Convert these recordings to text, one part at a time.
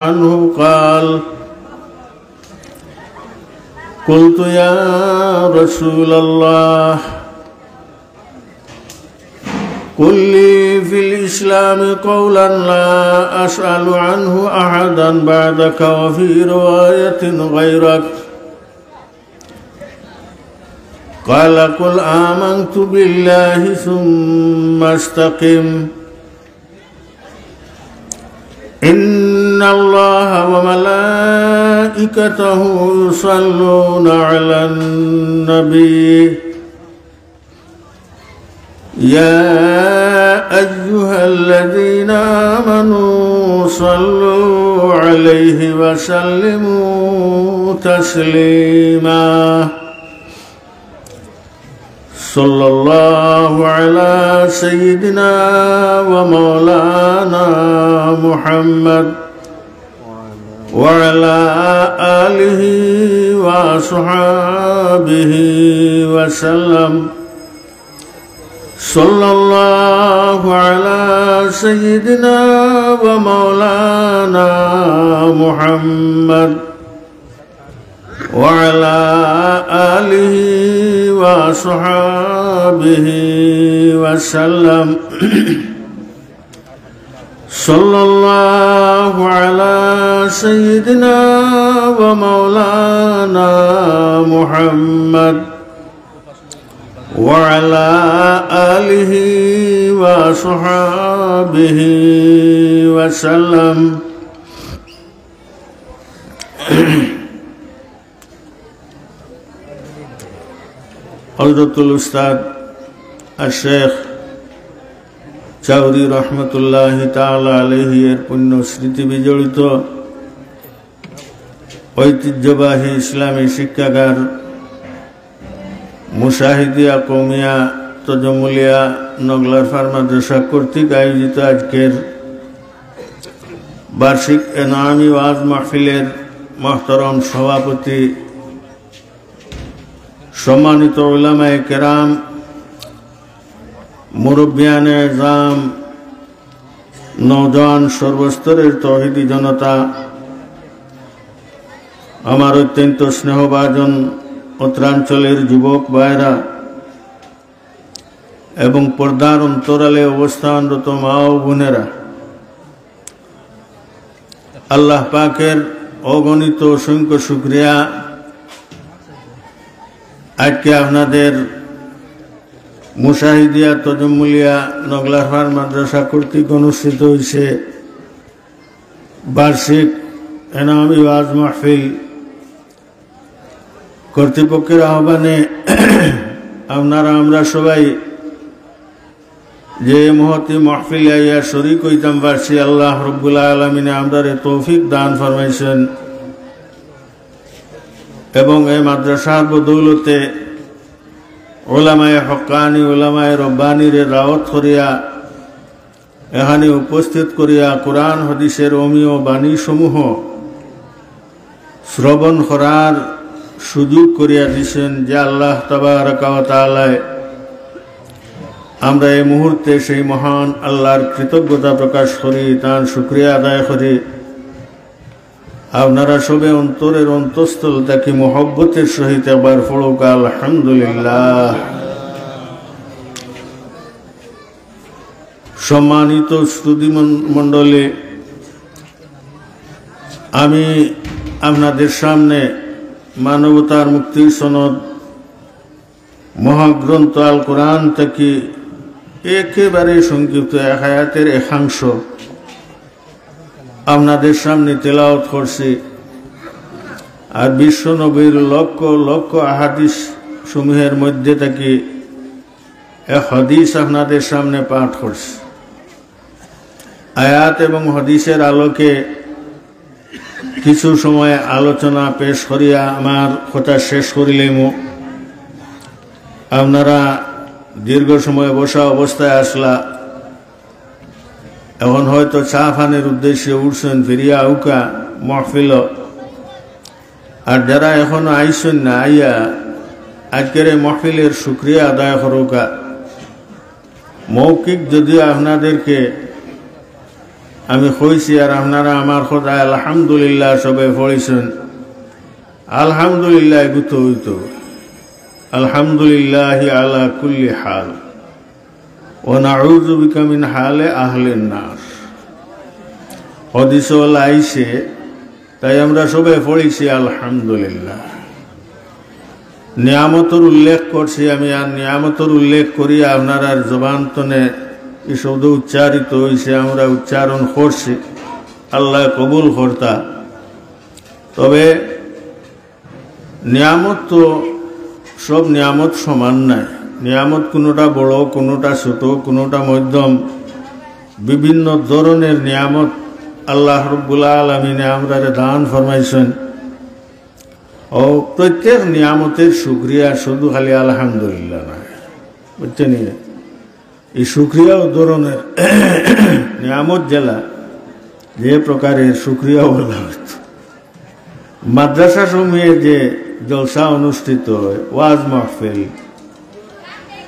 عنه قال: قلت يا رسول الله قل لي في الإسلام قولا لا أسأل عنه أحدا بعدك وفي رواية غيرك. قال: قل آمنت بالله ثم استقم. إن الله وملائكته يصلون على النبي يا أيها الذين آمنوا صلوا عليه وسلموا تسليما. صلى الله على سيدنا ومولانا محمد وعلى آله وصحابه وسلم. صلى الله على سيدنا ومولانا محمد وعلى آله وصحابه وسلم. صلى الله على سيدنا ومولانا محمد وعلى آله وصحابه وسلم. হযরতুল উস্তাদ আশ-শেখ চৌধুরী রহমতুল্লাহি তাআলা আলাইহি এর পুণ্য স্মৃতি বিজড়িত ঐতিহ্যবাহী ইসলামী শিক্ষাগার মুশাহিদিয়া কওমিয়া তজমুলিয়া নগলার ফার মাদ্রাসা কর্তৃক আয়োজিত আজকের বার্ষিক এনামি ওয়াজ মাহফিলের মহতরম সভাপতি, সম্মানিত উলামায়ে কেরাম, মুরব্বিয়ানে এজাম, নওজোয়ান সর্বস্তরের তৌহিদি জনতা, আমার অত্যন্ত স্নেহভাজন উত্তরাঞ্চলের যুবক ভাইরা এবং পর্দার অন্তরালে অবস্থানরত মা ও বোনেরা, আল্লাহ পাকের অগণিত অসংখ্য শুকরিয়া। আজকে আপনাদের মুশাহিদিয়া তজমুলিয়া নগলারহার মাদ্রাসা কর্তৃক অনুষ্ঠিত হয়েছে বার্ষিক এনামি ওয়াজ মাহফিল। কর্তৃপক্ষের আহ্বানে আমরা সবাই যে মহতি মাহফিলে আইয়া শরীক হইতাম পারছি, আল্লাহ রব্বুল আলামিনে আমরারে তৌফিক দান ফরমাইছেন এবং এই মাদ্রাসার বদৌলতে উলামায়ে হক্কানি উলামায়ে রব্বানিরে দাওয়াত করিয়া এখানে উপস্থিত করিয়া কোরআন হাদিসের অমীয় বাণী সমূহ শ্রবণ করার সুযোগ করিয়া দিছেন। যে আল্লাহ তাবারাকা ওয়া তাআলা, আমরা এই মুহূর্তে সেই মহান আল্লাহর কৃতজ্ঞতা প্রকাশ করি, তার শুকরিয়া আদায় করি। আপনারা সবে অন্তরের অন্তঃস্থল থেকে মহব্বতের সহিত একবার পড়ুক আলহামদুলিল্লাহ। সম্মানিত শ্রোতৃ মণ্ডলী, আমি আপনাদের সামনে মানবতার মুক্তির সনদ মহাগ্রন্থ আল কোরআন থেকে একেবারে সংক্ষিপ্ত এক আয়াতের একাংশ আপনাদের সামনে তেলাওয়াত করছি। আর বিশ্ব নবীর লক্ষ লক্ষ আহাদিস সমূহের মধ্যে থেকে এক হাদিস আপনাদের সামনে পাঠ করছি। আয়াত এবং হাদিসের আলোকে কিছু সময় আলোচনা পেশ করিয়া আমার কথা শেষ করিলেম। আপনারা দীর্ঘ সময় বসা অবস্থায় আসলা, এখন হয়তো চা পানের উদ্দেশ্যে উঠছেন, ফিরিয়া আউকা মাহফিল। আর যারা এখনো আইসেন না, আইয়া আজকের এই মাহফিলের শুকরিয়া আদায় করুকা। মৌখিক যদিও আপনাদেরকে আমি কইছি আর আপনারা আমার খোদায় আলহামদুলিল্লাহ সবে পড়েছেন। আলহামদুলিল্লাহ গুতো হইতো আলহামদুলিল্লাহ আলা কুল্লি হাল ওয়া নাউযু বিকা মিন হালে আহলিন নার। হাদিস আইছে, তাই আমরা সবে পড়েছি আলহামদুলিল্লাহ। নিয়ামতের উল্লেখ করছি আমি, আর নিয়ামতের উল্লেখ করি আপনার আর জবান তনে এই শব্দ উচ্চারিত হয়েছে, আমরা উচ্চারণ করছি, আল্লাহ কবুল কর্তা। তবে নিয়ামত তো সব নিয়ামত সমান নাই। নিয়ামত কোনোটা বড়, কোনোটা ছোট, কোনোটা মধ্যম, বিভিন্ন ধরনের নিয়ামত আল্লাহ রাব্বুল আলামিন আমরা দান ফরমাইছেন। ও প্রত্যেক নিয়ামতের শুকরিয়া শুধু খালি আলহামদুলিল্লাহ নয়, বুঝছেন? এই শুকরিয়াও ধরনের নিয়ামত জেলা যে প্রকারের শুকরিয়া বলা হতো। মাদ্রাসা সমূহে যে জলসা অনুষ্ঠিত হয়, ওয়াজ মাহফিল,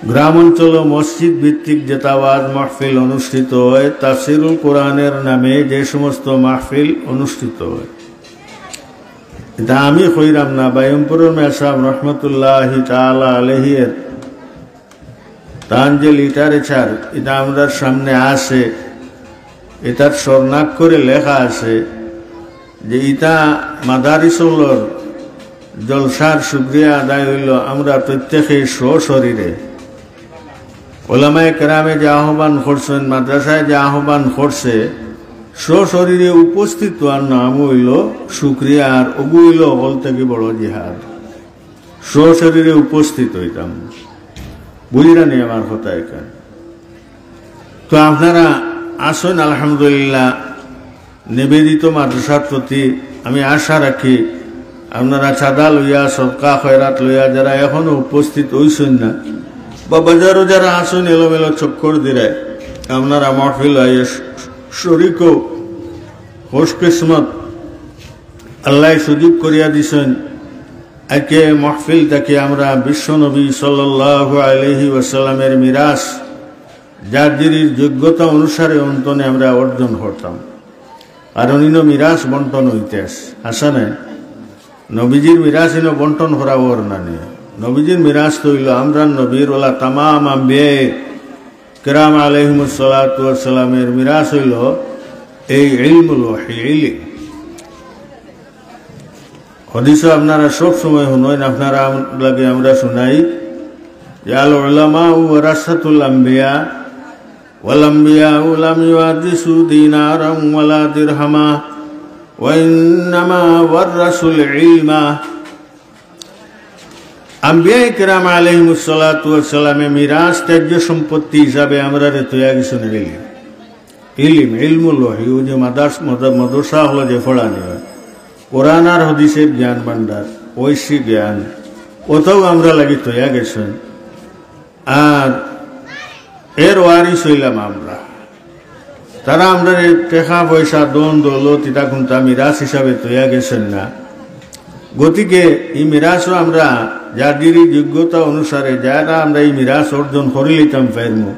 গ্রাম অঞ্চল মসজিদ ভিত্তিক যেটা ওয়াজ মাহফিল অনুষ্ঠিত হয়, তাফসিরুল কোরআনের নামে যে সমস্ত মাহফিল অনুষ্ঠিত হয়, এটা আমি কইরাম না, বাইমপুরের মেয়া সাহেব রহমতুল্লাহ তাআলা আলাইহির তান যে লিটারেচার এটা আমাদের সামনে আসে, এটার স্বর্ণাক্ষরে লেখা আছে যে ইটা মাদারিসুলর জলসার শুকরিয়া আদায় হইল আমরা প্রত্যেকেই স্বশরীরে। ওলামায়ে কেরামে যে আহ্বান করছেন, মাদ্রাসায় যে আহ্বান করছে, স্বশরীরে উপস্থিত হওয়ার নাম হইল শুকরিয়া। আর ওগু হইল অকল থেকে বড় জিহাদ। স্বশরীরে উপস্থিত হইতাম, বুঝিরা নি আমার কথা এখানে। তো আপনারা আসুন, আলহামদুলিল্লাহ নিবেদিত মাদ্রাসার প্রতি আমি আশা রাখি আপনারা চাঁদা লইয়া, সদকা খয়রাত লইয়া যারা এখনো উপস্থিত হইছেন না, বা বাজারও যারা আসুন এলোমেলো চক্কর দিরায়, আপনারা মাহফিল আইয়ে শরীক হোশ কিসমত আল্লাহ সুযোগ করিয়া দিছেন। একে মাহফিল থেকে আমরা বিশ্বনবী সাল্লাল্লাহু আলাইহি ওয়াসাল্লামের মিরাস জাতির যোগ্যতা অনুসারে অন্তনে আমরা অর্জন করতাম। কারণ ইনো মিরাস বন্টন হইতে আসা নাই, নবীজির মিরাস ইনো বন্টন করা ওর না নেই। নবীজির মিরাস তো হইল আমরা নবীর ওলা তামাম আম্বিয়া কিরাম আলাইহিমুস সালাতু ওয়াস সালামের মিরাস হইল এই ইলমুল ওহী, ইলম। হাদিস আপনারা সব সময় শুনেন, আপনারা লাগে আমরা শুনাই যে আল উলামা ওয়ারাসাতুল আম্বিয়া ওয়াল আম্বিয়া লাম ইউহাদিসু দিনারাম ওয়ালা দিরহামা ওয়া ইন্নামা ওয়ারাসুল ইলমা। আম্বিয়া কিরাম আলাইহিমুস সালাতু ওয়াস সালামের মিরাস ত্যায্য সম্পত্তি হিসাবে আমরা তৈয়া গেছেন ইলম। ইলম ইলমুল ওহী, ও যে মাদ্রাসা হলো যে পড়ানো হয়, কোরআন আর হাদিসের জ্ঞান ভান্ডার, ঐশী জ্ঞান, ওটাও আমরা লাগি তৈয়া গেছেন। আর এর ওয়ারিস হইলাম আমরা। তারা আমরা টাকা পয়সা দন দৌলত এটা কিন্তু মিরাস হিসাবে তৈয়া গেছেন না। গতিকে এই মিরাসও আমরা যাদের যোগ্যতা অনুসারে যারা আমরা এই মিরাস অর্জন করে লিতাম পারবো,